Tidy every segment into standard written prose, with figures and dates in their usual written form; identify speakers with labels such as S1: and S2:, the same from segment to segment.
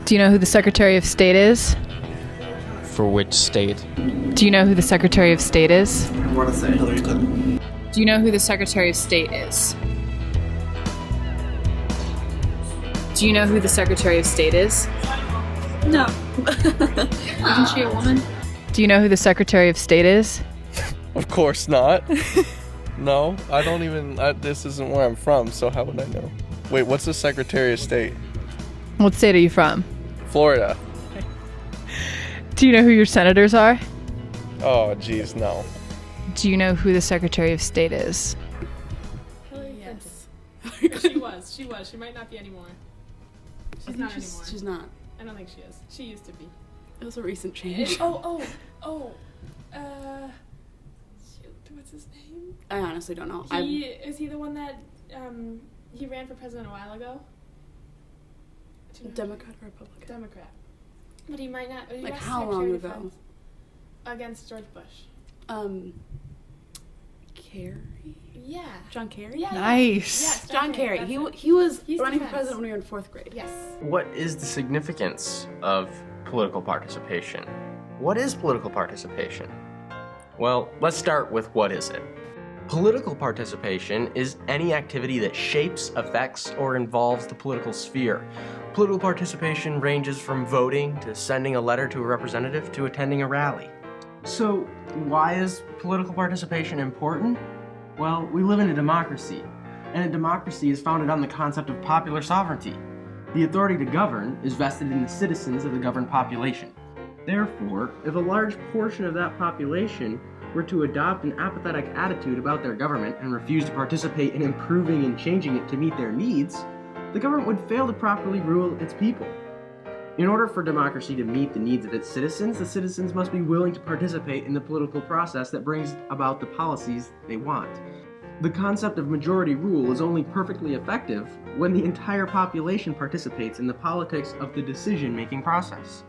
S1: Do you know who the Secretary of State is?
S2: For which state?
S1: Do you know who the Secretary of State is?
S3: I want to say Hillary Clinton.
S1: Do you know who the Secretary of State is? Do you know who the Secretary of State is?
S4: No.
S1: Isn't she a woman? Do you know who the Secretary of State is?
S5: Of course not. No, I don't even, this isn't where I'm from, so how would I know? Wait, what's the Secretary of State?
S1: What state are you from?
S5: Florida.
S1: Do you know who your senators are?
S5: Oh, geez, no.
S1: Do you know who the Secretary of State is?
S4: Hillary Clinton.
S6: She was. She might not be anymore. She's not anymore.
S4: She's not.
S6: I don't think she is. She used to be.
S4: It was a recent change.
S6: Shoot, what's his name?
S4: I honestly don't know.
S6: Is he the one that he ran for president a while ago?
S4: Democrat or Republican?
S6: Democrat. But he might not.
S4: Like how long ago?
S6: Against George Bush.
S4: Kerry?
S6: Yeah.
S4: John Kerry?
S6: Yeah.
S1: Nice.
S6: Yes,
S4: John Kerry.
S6: that's
S4: He
S6: it.
S4: was
S6: He's
S4: running for
S6: defense.
S4: president when we were in 4th grade.
S6: Yes.
S2: What is the significance of political participation? What is political participation? Well, let's start with what is it. Political participation is any activity that shapes, affects, or involves the political sphere. Political participation ranges from voting to sending a letter to a representative to attending a rally. So, why is political participation important? Well, we live in a democracy, and a democracy is founded on the concept of popular sovereignty. The authority to govern is vested in the citizens of the governed population. Therefore, if a large portion of that population were to adopt an apathetic attitude about their government and refuse to participate in improving and changing it to meet their needs, the government would fail to properly rule its people. In order for democracy to meet the needs of its citizens, the citizens must be willing to participate in the political process that brings about the policies they want. The concept of majority rule is only perfectly effective when the entire population participates in the politics of the decision-making process.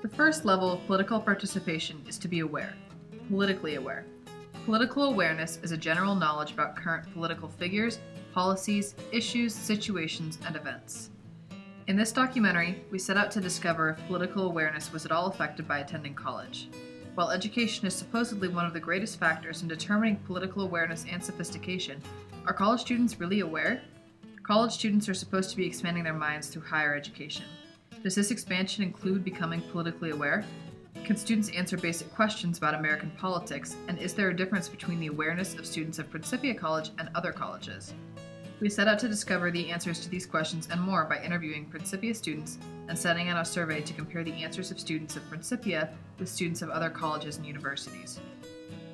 S7: The first level of political participation is to be aware, politically aware. Political awareness is a general knowledge about current political figures, policies, issues, situations, and events. In this documentary, we set out to discover if political awareness was at all affected by attending college. While education is supposedly one of the greatest factors in determining political awareness and sophistication, are college students really aware? College students are supposed to be expanding their minds through higher education. Does this expansion include becoming politically aware? Can students answer basic questions about American politics, and is there a difference between the awareness of students of Principia College and other colleges? We set out to discover the answers to these questions and more by interviewing Principia students and sending out a survey to compare the answers of students of Principia with students of other colleges and universities.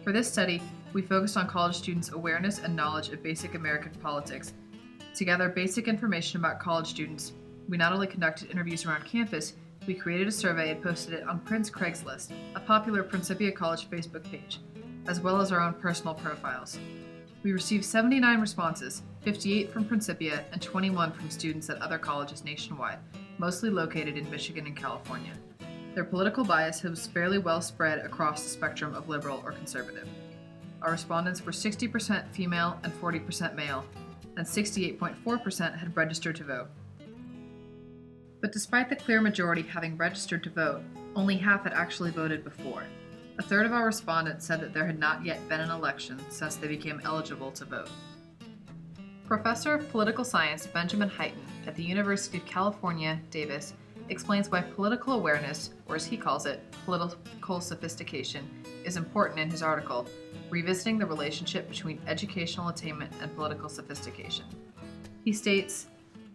S7: For this study, we focused on college students' awareness and knowledge of basic American politics. To gather basic information about college students, we not only conducted interviews around campus, we created a survey and posted it on Prince Craigslist, a popular Principia College Facebook page, as well as our own personal profiles. We received 79 responses, 58 from Principia and 21 from students at other colleges nationwide, mostly located in Michigan and California. Their political bias was fairly well spread across the spectrum of liberal or conservative. Our respondents were 60% female and 40% male, and 68.4% had registered to vote. But despite the clear majority having registered to vote, only half had actually voted before. A third of our respondents said that there had not yet been an election since they became eligible to vote. Professor of Political Science Benjamin Hyten at the University of California, Davis, explains why political awareness, or as he calls it, political sophistication, is important in his article, Revisiting the Relationship Between Educational Attainment and Political Sophistication. He states,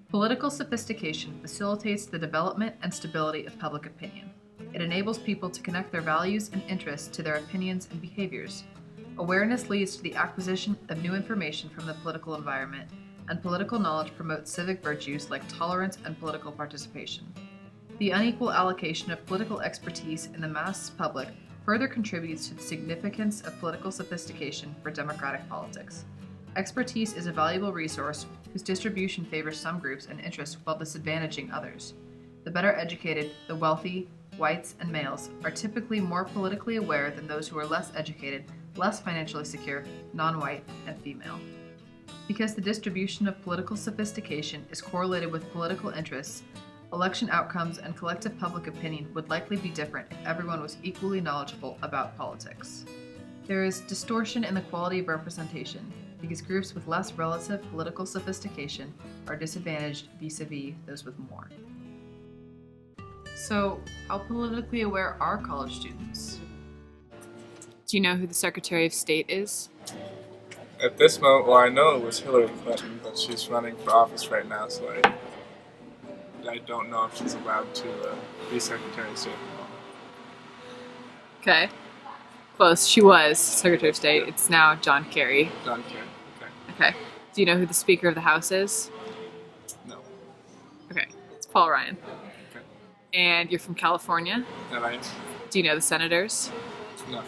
S7: "Political sophistication facilitates the development and stability of public opinion. It enables people to connect their values and interests to their opinions and behaviors. Awareness leads to the acquisition of new information from the political environment, and political knowledge promotes civic virtues like tolerance and political participation. The unequal allocation of political expertise in the mass public further contributes to the significance of political sophistication for democratic politics. Expertise is a valuable resource whose distribution favors some groups and interests while disadvantaging others. The better educated, the wealthy, whites, and males are typically more politically aware than those who are less educated, less financially secure, non-white, and female." Because the distribution of political sophistication is correlated with political interests, election outcomes and collective public opinion would likely be different if everyone was equally knowledgeable about politics. There is distortion in the quality of representation because groups with less relative political sophistication are disadvantaged vis-a-vis those with more. So, how politically aware are college students?
S1: Do you know who the Secretary of State is?
S3: At this moment, well, I know it was Hillary Clinton, but she's running for office right now, so I don't know if she's allowed to be Secretary of State anymore.
S1: Okay. Close. She was Secretary of State. It's now John Kerry.
S3: John Kerry. Okay.
S1: Okay. Do you know who the Speaker of the House is?
S3: No.
S1: Okay. It's Paul Ryan.
S3: Okay.
S1: And you're from California?
S3: And I
S1: Do you know the senators?
S3: no.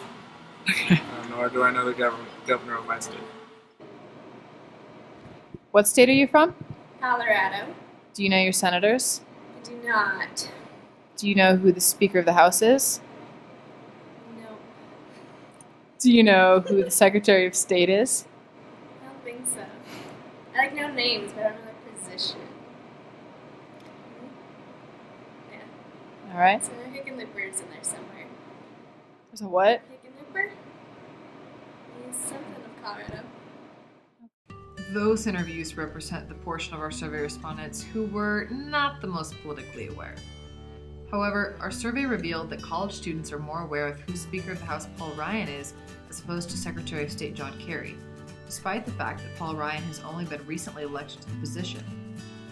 S1: Okay.
S3: Nor do I know the governor of my state.
S1: What state are you from?
S8: Colorado.
S1: Do you know your senators?
S8: I do not.
S1: Do you know who the Speaker of the House is?
S8: No.
S1: Do you know who the Secretary of State is?
S8: I don't think so. I know names, but I don't know the position. Yeah.
S1: All right.
S8: So Hickenlooper's in there somewhere.
S1: There's a what?
S8: Hickenlooper? He's something of Colorado.
S7: Those interviews represent the portion of our survey respondents who were not the most politically aware. However, our survey revealed that college students are more aware of who Speaker of the House Paul Ryan is as opposed to Secretary of State John Kerry, despite the fact that Paul Ryan has only been recently elected to the position.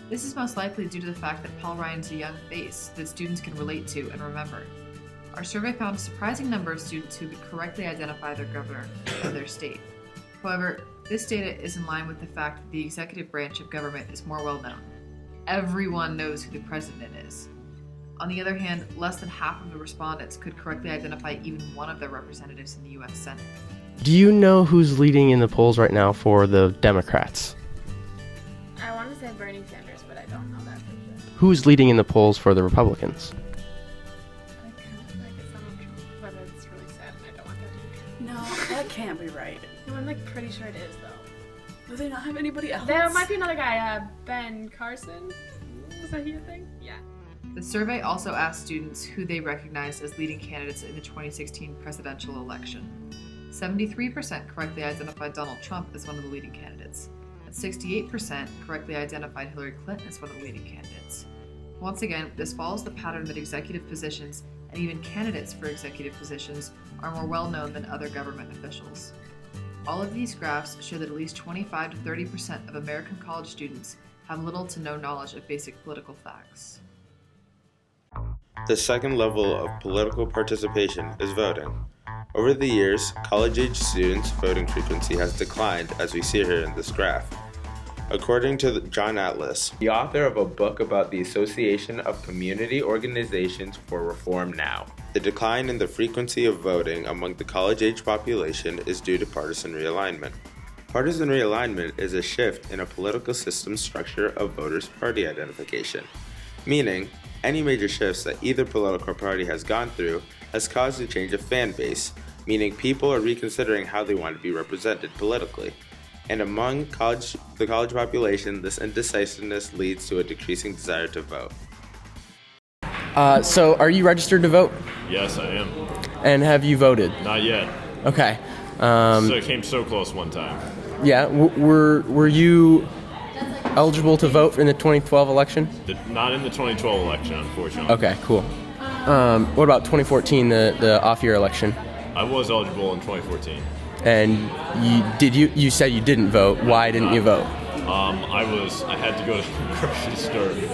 S7: This is most likely due to the fact that Paul Ryan is a young face that students can relate to and remember. Our survey found a surprising number of students who could correctly identify their governor of their state. However, this data is in line with the fact that the executive branch of government is more well known. Everyone knows who the president is. On the other hand, less than half of the respondents could correctly identify even one of their representatives in the U.S. Senate.
S2: Do you know who's leading in the polls right now for the Democrats?
S8: I want to say Bernie Sanders, but I don't know that for sure.
S2: Who's leading in the polls for the Republicans?
S8: I kind of like it sounds Trump, but it's really sad and I don't want that to be true.
S4: No, that can't be right.
S8: No, I'm like pretty sure it is though.
S4: Do they not have anybody else?
S8: There might be another guy, Ben Carson. Was that he a thing? Yeah.
S7: The survey also asked students who they recognized as leading candidates in the 2016 presidential election. 73% correctly identified Donald Trump as one of the leading candidates, and 68% correctly identified Hillary Clinton as one of the leading candidates. Once again, this follows the pattern that executive positions and even candidates for executive positions are more well known than other government officials. All of these graphs show that at least 25 to 30% of American college students have little to no knowledge of basic political facts.
S9: The second level of political participation is voting. Over the years, college-age students' voting frequency has declined, as we see here in this graph. According to John Atlas, the author of a book about the Association of Community Organizations for Reform Now, the decline in the frequency of voting among the college-age population is due to partisan realignment. Partisan realignment is a shift in a political system structure of voters' party identification, meaning any major shifts that either political party has gone through has caused a change of fan base, meaning people are reconsidering how they want to be represented politically. And among the college population, this indecisiveness leads to a decreasing desire to vote.
S2: So are you registered to vote?
S10: Yes, I am.
S2: And have you voted?
S10: Not yet.
S2: Okay.
S10: So it came so close one time.
S2: Yeah. Were you eligible to vote in the 2012 election?
S10: Not in the 2012 election, unfortunately.
S2: Okay, cool. What about 2014, the off-year election?
S10: I was eligible in 2014.
S2: And you said you didn't vote. Why didn't you vote?
S10: I had to go to the grocery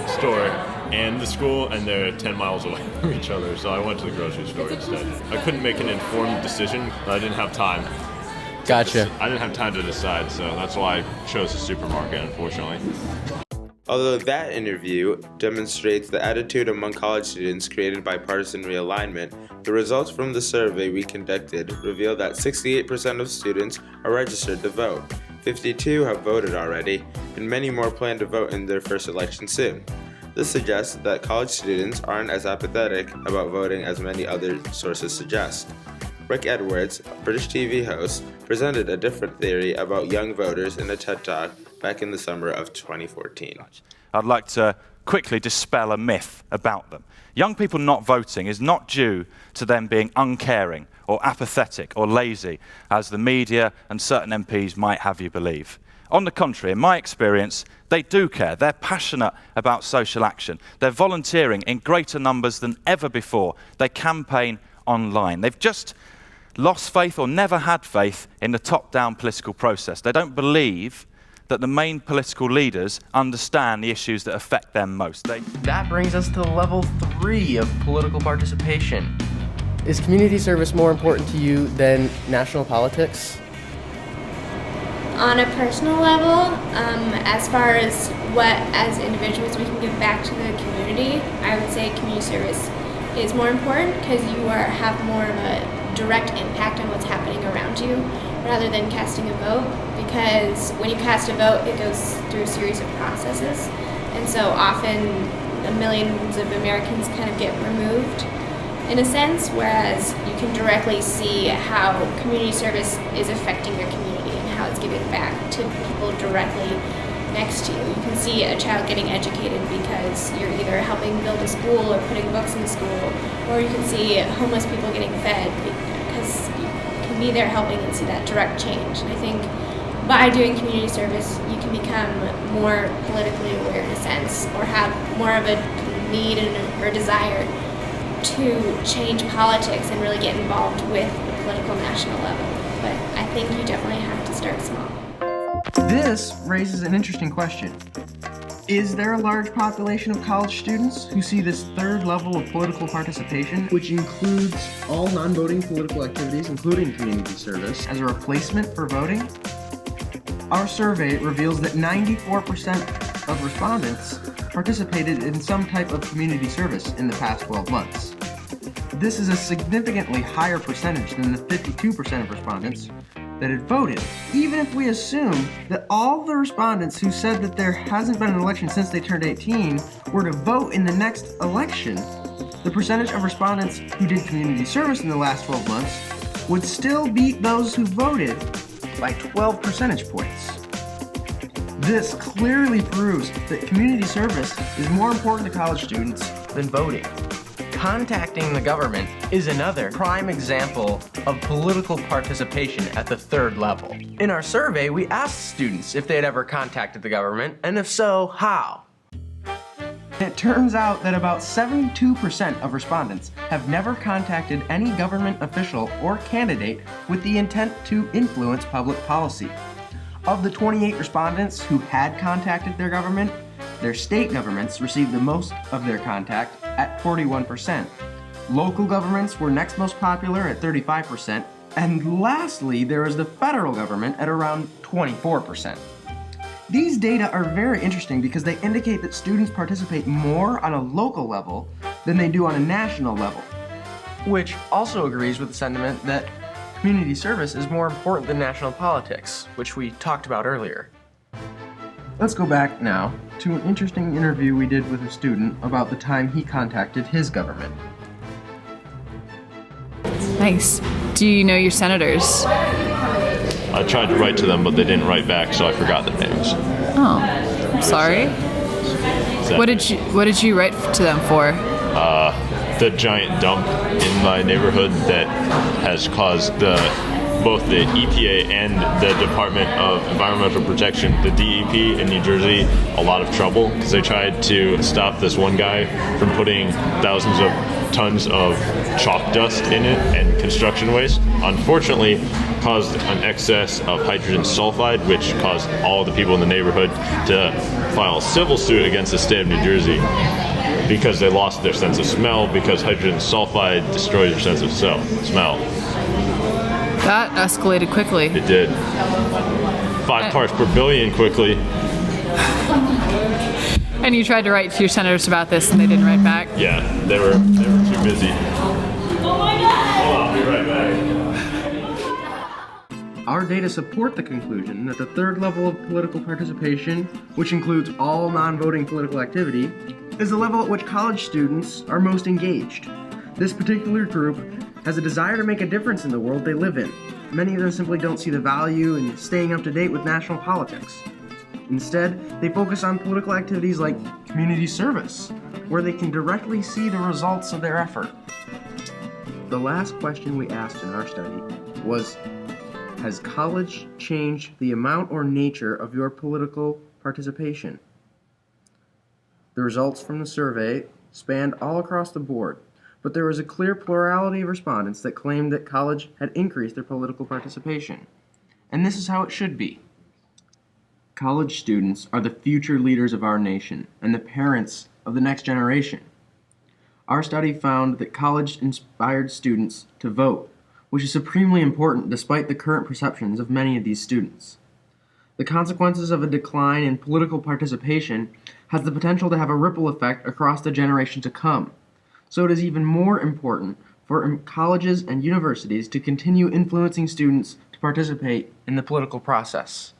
S10: store and the school, and they're 10 miles away from each other, so I went to the grocery store instead. I couldn't make an informed decision. I didn't have time.
S2: Gotcha.
S10: I didn't have time to decide, so that's why I chose the supermarket, unfortunately.
S9: Although that interview demonstrates the attitude among college students created by partisan realignment, the results from the survey we conducted reveal that 68% of students are registered to vote, 52 have voted already, and many more plan to vote in their first election soon. This suggests that college students aren't as apathetic about voting as many other sources suggest. Rick Edwards, a British TV host, presented a different theory about young voters in a TED Talk back in the summer of 2014.
S11: I'd like to quickly dispel a myth about them. Young people not voting is not due to them being uncaring or apathetic or lazy, as the media and certain MPs might have you believe. On the contrary, in my experience, they do care. They're passionate about social action. They're volunteering in greater numbers than ever before. They campaign online. They've just lost faith or never had faith in the top-down political process. They don't believe that the main political leaders understand the issues that affect them most.
S2: That brings us to level 3 of political participation.
S12: Is community service more important to you than national politics?
S8: On a personal level, as far as what as individuals we can give back to the community, I would say community service is more important because you have more of a direct impact on what's happening around you rather than casting a vote, because when you cast a vote it goes through a series of processes, and so often millions of Americans kind of get removed in a sense, whereas you can directly see how community service is affecting your community and how it's giving back to people directly next to you. You can see a child getting educated because you're either helping build a school or putting books in the school, or you can see homeless people getting fed because you can be there helping and see that direct change. And I think by doing community service, you can become more politically aware in a sense, or have more of a need or desire to change politics and really get involved with the political national level. But I think you definitely have to start small.
S13: This raises an interesting question. Is there a large population of college students who see this third level of political participation, which includes all non-voting political activities, including community service, as a replacement for voting? Our survey reveals that 94% of respondents participated in some type of community service in the past 12 months. This is a significantly higher percentage than the 52% of respondents that had voted. Even if we assume that all the respondents who said that there hasn't been an election since they turned 18 were to vote in the next election, the percentage of respondents who did community service in the last 12 months would still beat those who voted by 12 percentage points. This clearly proves that community service is more important to college students
S2: Than voting. Contacting the government is another prime example of political participation at the third level. In our survey, we asked students if they had ever contacted the government, and if so, how?
S13: It turns out that about 72% of respondents have never contacted any government official or candidate with the intent to influence public policy. Of the 28 respondents who had contacted their government, their state governments received the most of their contact at 41%. Local governments were next most popular at 35%. And lastly, there is the federal government at around 24%. These data are very interesting because they indicate that students participate more on a local level than they do on a national level.
S2: Which also agrees with the sentiment that community service is more important than national politics, which we talked about earlier.
S13: Let's go back now to an interesting interview we did with a student about the time he contacted his government.
S7: Nice. Do you know your senators?
S10: I tried to write to them, but they didn't write back, so I forgot their names.
S7: Oh, I'm sorry. What did you write to them for?
S10: The giant dump in my neighborhood that has caused both the EPA and the Department of Environmental Protection, the DEP in New Jersey, a lot of trouble because they tried to stop this one guy from putting thousands of tons of chalk dust in it and construction waste. Unfortunately, caused an excess of hydrogen sulfide, which caused all the people in the neighborhood to file a civil suit against the state of New Jersey because they lost their sense of smell, because hydrogen sulfide destroys your sense of smell.
S7: That escalated quickly.
S10: It did. 5 parts per billion quickly.
S7: And you tried to write to your senators about this and they didn't write back?
S10: Yeah, they were too busy. Oh my God! I'll be right back.
S13: Our data support the conclusion that the third level of political participation, which includes all non-voting political activity, is the level at which college students are most engaged. This particular group has a desire to make a difference in the world they live in. Many of them simply don't see the value in staying up to date with national politics. Instead, they focus on political activities like community service, where they can directly see the results of their effort. The last question we asked in our study was, has college changed the amount or nature of your political participation? The results from the survey spanned all across the board, but there was a clear plurality of respondents that claimed that college had increased their political participation. And this is how it should be. College students are the future leaders of our nation and the parents of the next generation. Our study found that college inspired students to vote, which is supremely important despite the current perceptions of many of these students. The consequences of a decline in political participation has the potential to have a ripple effect across the generation to come. So it is even more important for colleges and universities to continue influencing students to participate in the political process.